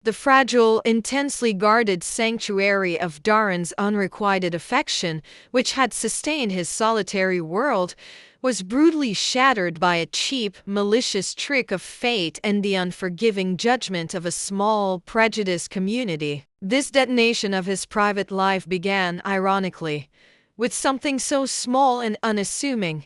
The fragile, intensely guarded sanctuary of Darren's unrequited affection, which had sustained his solitary world, was brutally shattered by a cheap, malicious trick of fate and the unforgiving judgment of a small, prejudiced community. This detonation of his private life began, ironically, with something so small and unassuming: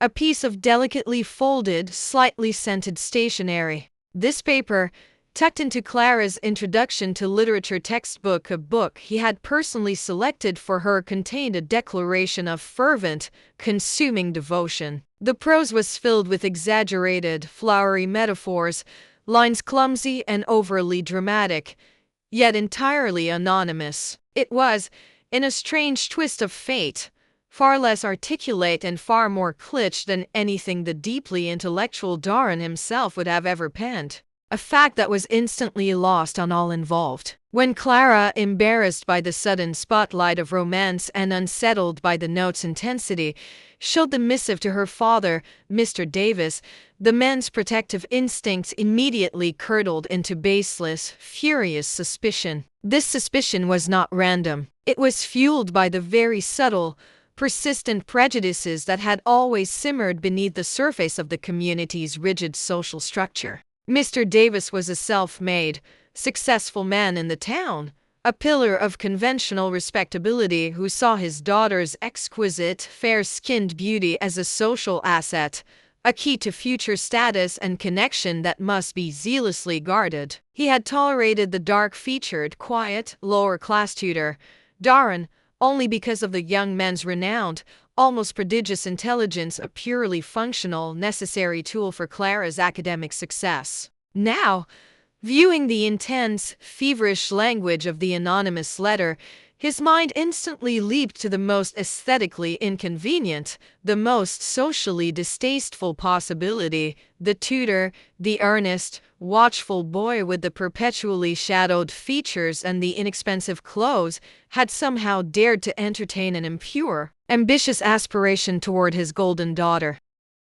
a piece of delicately folded, slightly scented stationery. This paper, tucked into Clara's introduction to literature textbook, a book he had personally selected for her, contained a declaration of fervent, consuming devotion. The prose was filled with exaggerated, flowery metaphors, lines clumsy and overly dramatic, yet entirely anonymous. It was, in a strange twist of fate, far less articulate and far more cliché than anything the deeply intellectual Darren himself would have ever penned. A fact that was instantly lost on all involved. When Clara, embarrassed by the sudden spotlight of romance and unsettled by the note's intensity, showed the missive to her father, Mr. Davis, the man's protective instincts immediately curdled into baseless, furious suspicion. This suspicion was not random. It was fueled by the very subtle, persistent prejudices that had always simmered beneath the surface of the community's rigid social structure. Mr. Davis was a self-made, successful man in the town, a pillar of conventional respectability who saw his daughter's exquisite, fair-skinned beauty as a social asset, a key to future status and connection that must be zealously guarded. He had tolerated the dark-featured, quiet, lower-class tutor, Darren, only because of the young man's renowned, almost prodigious intelligence, a purely functional, necessary tool for Clara's academic success. Now, viewing the intense, feverish language of the anonymous letter, his mind instantly leaped to the most aesthetically inconvenient, the most socially distasteful possibility: the tutor, the earnest, watchful boy with the perpetually shadowed features and the inexpensive clothes, had somehow dared to entertain an impure, ambitious aspiration toward his golden daughter.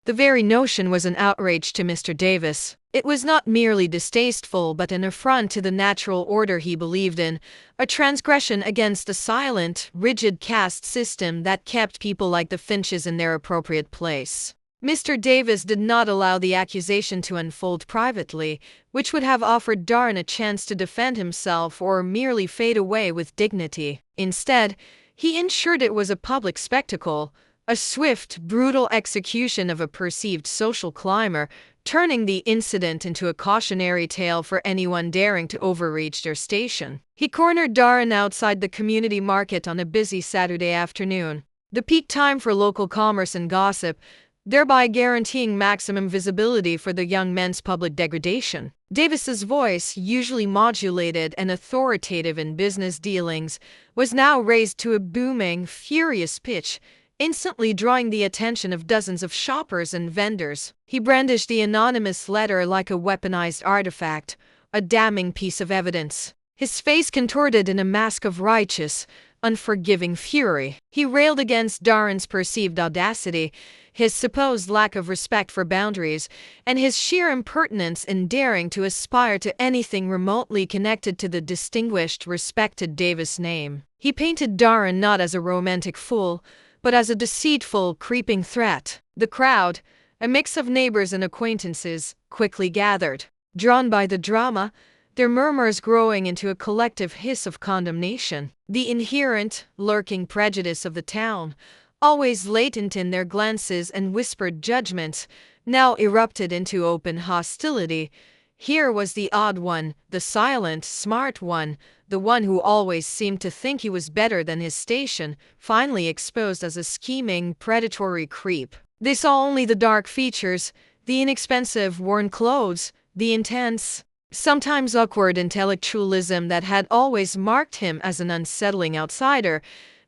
The very notion was an outrage to Mr. Davis. It was not merely distasteful but an affront to the natural order he believed in, a transgression against the silent, rigid caste system that kept people like the Finches in their appropriate place. Mr. Davis did not allow the accusation to unfold privately, which would have offered Darren a chance to defend himself or merely fade away with dignity. Instead, he ensured it was a public spectacle, a swift, brutal execution of a perceived social climber, turning the incident into a cautionary tale for anyone daring to overreach their station. He cornered Darren outside the community market on a busy Saturday afternoon, the peak time for local commerce and gossip, thereby guaranteeing maximum visibility for the young man's public degradation. Davis's voice, usually modulated and authoritative in business dealings, was now raised to a booming, furious pitch, instantly drawing the attention of dozens of shoppers and vendors. He brandished the anonymous letter like a weaponized artifact, a damning piece of evidence. His face contorted in a mask of righteous, unforgiving fury. He railed against Darren's perceived audacity, his supposed lack of respect for boundaries, and his sheer impertinence in daring to aspire to anything remotely connected to the distinguished, respected Davis name. He painted Darren not as a romantic fool, but as a deceitful, creeping threat. The crowd, a mix of neighbors and acquaintances, quickly gathered. Drawn by the drama, their murmurs growing into a collective hiss of condemnation. The inherent, lurking prejudice of the town, always latent in their glances and whispered judgments, now erupted into open hostility. Here was the odd one, the silent, smart one, the one who always seemed to think he was better than his station, finally exposed as a scheming, predatory creep. They saw only the dark features, the inexpensive, worn clothes, the intense, sometimes awkward intellectualism that had always marked him as an unsettling outsider,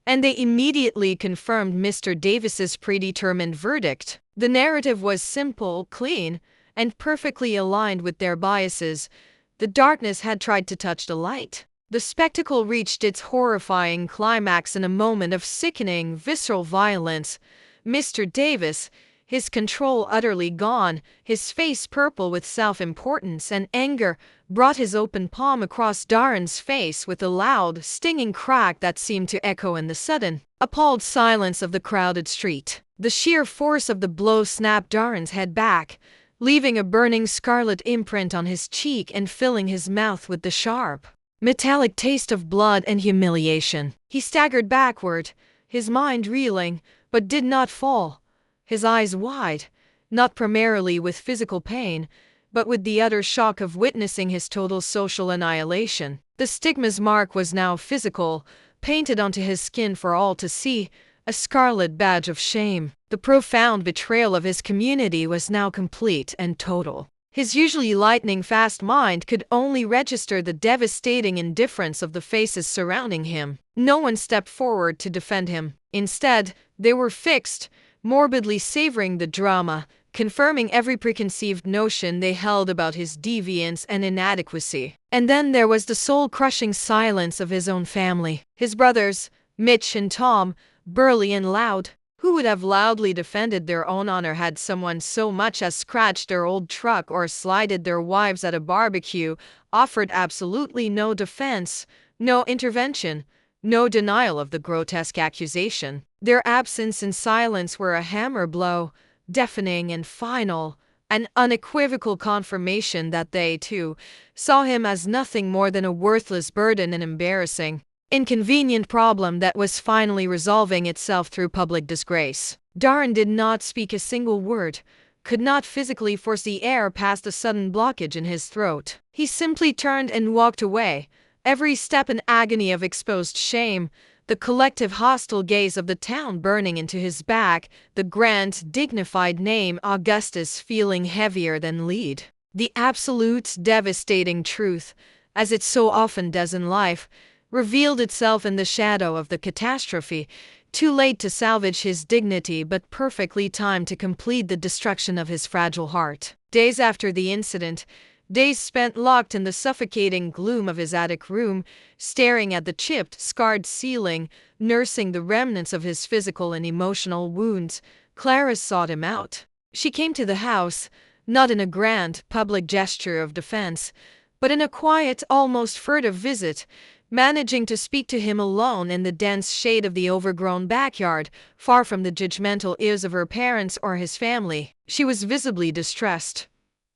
and they immediately confirmed Mr. Davis's predetermined verdict. The narrative was simple, clean, and perfectly aligned with their biases. The darkness had tried to touch the light. The spectacle reached its horrifying climax in a moment of sickening, visceral violence. Mr. Davis, his control utterly gone, his face purple with self-importance and anger, brought his open palm across Darren's face with a loud, stinging crack that seemed to echo in the sudden, appalled silence of the crowded street. The sheer force of the blow snapped Darren's head back, leaving a burning scarlet imprint on his cheek and filling his mouth with the sharp, metallic taste of blood and humiliation. He staggered backward, his mind reeling, but did not fall, his eyes wide, not primarily with physical pain, but with the utter shock of witnessing his total social annihilation. The stigma's mark was now physical, painted onto his skin for all to see, a scarlet badge of shame. The profound betrayal of his community was now complete and total. His usually lightning-fast mind could only register the devastating indifference of the faces surrounding him. No one stepped forward to defend him. Instead, they were fixed, morbidly savoring the drama, confirming every preconceived notion they held about his deviance and inadequacy. And then there was the soul-crushing silence of his own family. His brothers, Mitch and Tom, burly and loud, who would have loudly defended their own honor had someone so much as scratched their old truck or slighted their wives at a barbecue, offered absolutely no defense, no intervention, no denial of the grotesque accusation. Their absence and silence were a hammer blow, deafening and final, an unequivocal confirmation that they, too, saw him as nothing more than a worthless burden and embarrassing, inconvenient problem that was finally resolving itself through public disgrace. Darren did not speak a single word, could not physically force the air past a sudden blockage in his throat. He simply turned and walked away, every step an agony of exposed shame, the collective hostile gaze of the town burning into his back, the grand, dignified name Augustus feeling heavier than lead. The absolute, devastating truth, as it so often does in life, revealed itself in the shadow of the catastrophe, too late to salvage his dignity but perfectly timed to complete the destruction of his fragile heart. Days after the incident, days spent locked in the suffocating gloom of his attic room, staring at the chipped, scarred ceiling, nursing the remnants of his physical and emotional wounds, Clara sought him out. She came to the house, not in a grand, public gesture of defense, but in a quiet, almost furtive visit, managing to speak to him alone in the dense shade of the overgrown backyard, far from the judgmental ears of her parents or his family. She was visibly distressed.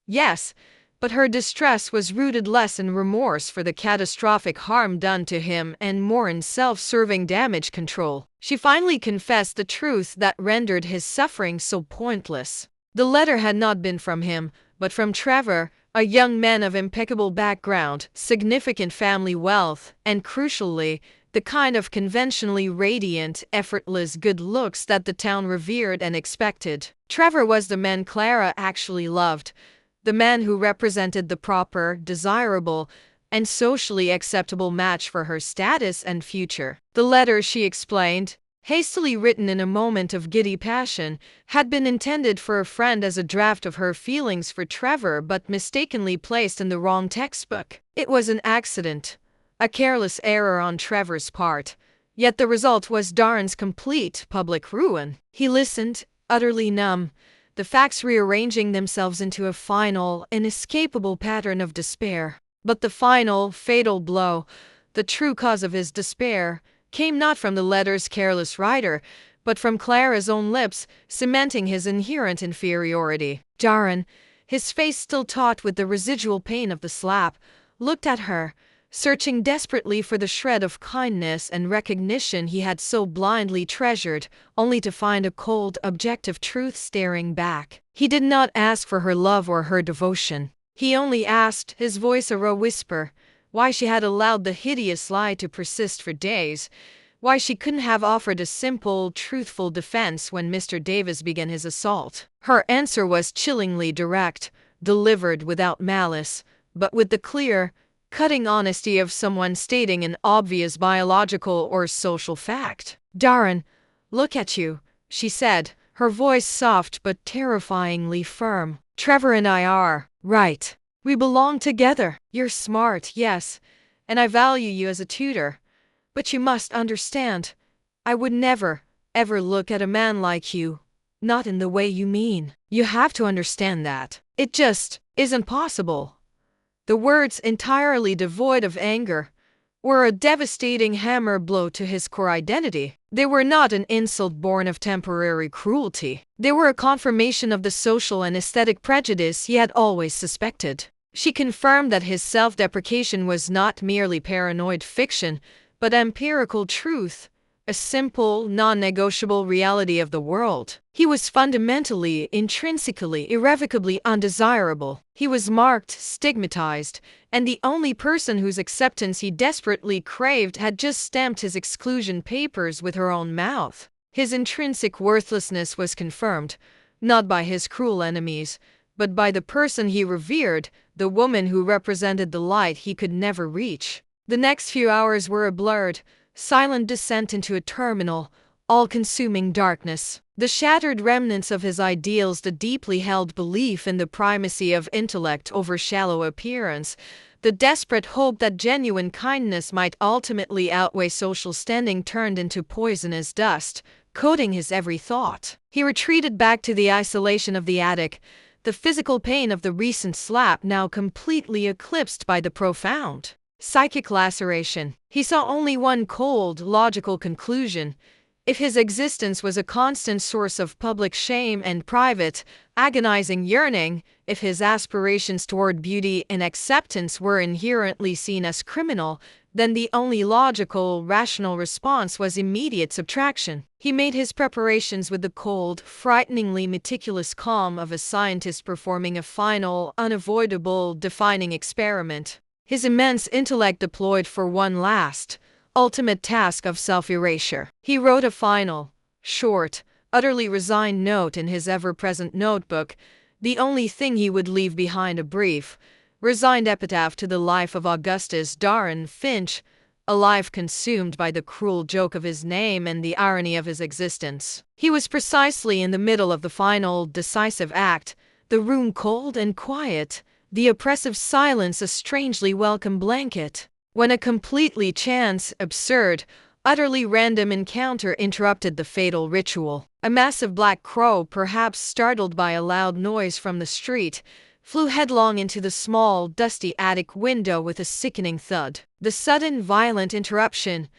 Yes, but her distress was rooted less in remorse for the catastrophic harm done to him and more in self-serving damage control. She finally confessed the truth that rendered his suffering so pointless. The letter had not been from him, but from Trevor, a young man of impeccable background, significant family wealth, and crucially, the kind of conventionally radiant, effortless good looks that the town revered and expected. Trevor was the man Clara actually loved, the man who represented the proper, desirable, and socially acceptable match for her status and future. The letter, she explained, hastily written in a moment of giddy passion, had been intended for a friend as a draft of her feelings for Trevor but mistakenly placed in the wrong textbook. It was an accident, a careless error on Trevor's part, yet the result was Darren's complete public ruin. He listened, utterly numb, the facts rearranging themselves into a final, inescapable pattern of despair. But the final, fatal blow, the true cause of his despair, came not from the letter's careless writer, but from Clara's own lips, cementing his inherent inferiority. Darren, his face still taut with the residual pain of the slap, looked at her, searching desperately for the shred of kindness and recognition he had so blindly treasured, only to find a cold, objective truth staring back. He did not ask for her love or her devotion. He only asked, his voice a raw whisper, why she had allowed the hideous lie to persist for days, why she couldn't have offered a simple, truthful defense when Mr. Davis began his assault. Her answer was chillingly direct, delivered without malice, but with the clear, cutting honesty of someone stating an obvious biological or social fact. "Darren, look at you," she said, her voice soft but terrifyingly firm. "Trevor and I are right. We belong together. You're smart, yes, and I value you as a tutor. But you must understand, I would never, ever look at a man like you Not in the way you mean. You have to understand that. It just isn't possible." The words, entirely devoid of anger, were a devastating hammer blow to his core identity. They were not an insult born of temporary cruelty. They were a confirmation of the social and aesthetic prejudice he had always suspected. She confirmed that his self-deprecation was not merely paranoid fiction, but empirical truth, a simple, non-negotiable reality of the world. He was fundamentally, intrinsically, irrevocably undesirable. He was marked, stigmatized, and the only person whose acceptance he desperately craved had just stamped his exclusion papers with her own mouth. His intrinsic worthlessness was confirmed, not by his cruel enemies, but by the person he revered, the woman who represented the light he could never reach. The next few hours were a blurred, silent descent into a terminal, all-consuming darkness. The shattered remnants of his ideals, the deeply held belief in the primacy of intellect over shallow appearance, the desperate hope that genuine kindness might ultimately outweigh social standing, turned into poisonous dust, coating his every thought. He retreated back to the isolation of the attic, the physical pain of the recent slap now completely eclipsed by the profound psychic laceration. He saw only one cold, logical conclusion. If his existence was a constant source of public shame and private, agonizing yearning, if his aspirations toward beauty and acceptance were inherently seen as criminal, then the only logical, rational response was immediate subtraction. He made his preparations with the cold, frighteningly meticulous calm of a scientist performing a final, unavoidable, defining experiment. His immense intellect deployed for one last, ultimate task of self-erasure. He wrote a final, short, utterly resigned note in his ever-present notebook, the only thing he would leave behind, a brief, resigned epitaph to the life of Augustus Darren Finch, a life consumed by the cruel joke of his name and the irony of his existence. He was precisely in the middle of the final, decisive act, the room cold and quiet, the oppressive silence a strangely welcome blanket, when a completely chance, absurd, utterly random encounter interrupted the fatal ritual. A massive black crow, perhaps startled by a loud noise from the street, flew headlong into the small, dusty attic window with a sickening thud. The sudden, violent interruption,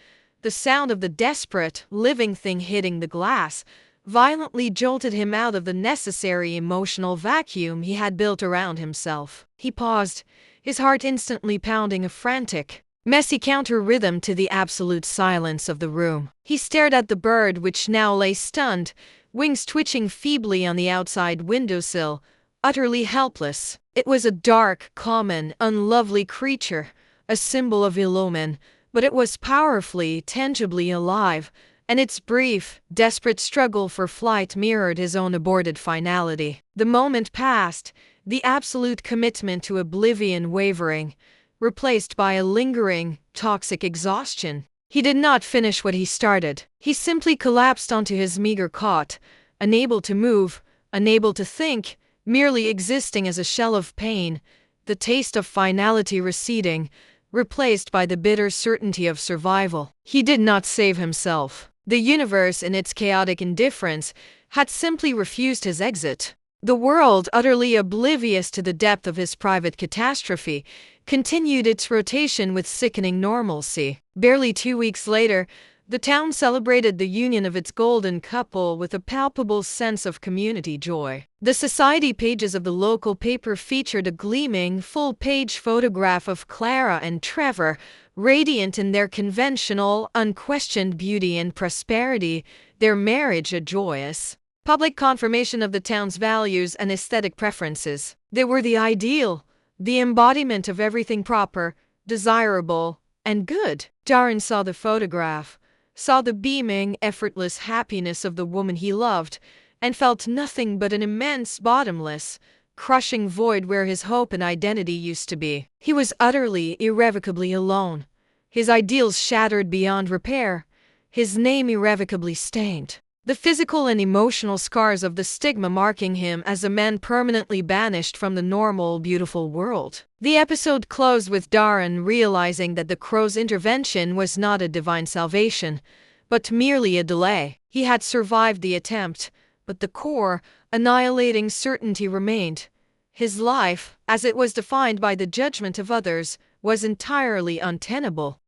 the sound of the desperate, living thing hitting the glass, violently jolted him out of the necessary emotional vacuum he had built around himself. He paused, his heart instantly pounding a frantic, messy counter-rhythm to the absolute silence of the room. He stared at the bird, which now lay stunned, wings twitching feebly on the outside windowsill, utterly helpless. It was a dark, common, unlovely creature, a symbol of ill omen, but it was powerfully, tangibly alive, and its brief, desperate struggle for flight mirrored his own aborted finality. The moment passed, the absolute commitment to oblivion wavering, replaced by a lingering, toxic exhaustion. He did not finish what he started. He simply collapsed onto his meager cot, unable to move, unable to think, merely existing as a shell of pain, the taste of finality receding, replaced by the bitter certainty of survival. He did not save himself. The universe, in its chaotic indifference, had simply refused his exit. The world, utterly oblivious to the depth of his private catastrophe, continued its rotation with sickening normalcy. Barely 2 weeks later, the town celebrated the union of its golden couple with a palpable sense of community joy. The society pages of the local paper featured a gleaming, full-page photograph of Clara and Trevor, radiant in their conventional, unquestioned beauty and prosperity, their marriage a joyous public confirmation of the town's values and aesthetic preferences. They were the ideal, the embodiment of everything proper, desirable, and good. Darren saw the photograph, saw the beaming, effortless happiness of the woman he loved, and felt nothing but an immense, bottomless, crushing void where his hope and identity used to be. He was utterly, irrevocably alone, his ideals shattered beyond repair, his name irrevocably stained. The physical and emotional scars of the stigma marking him as a man permanently banished from the normal, beautiful world. The episode closed with Darren realizing that the crow's intervention was not a divine salvation, but merely a delay. He had survived the attempt, but the core, annihilating certainty remained. His life, as it was defined by the judgment of others, was entirely untenable.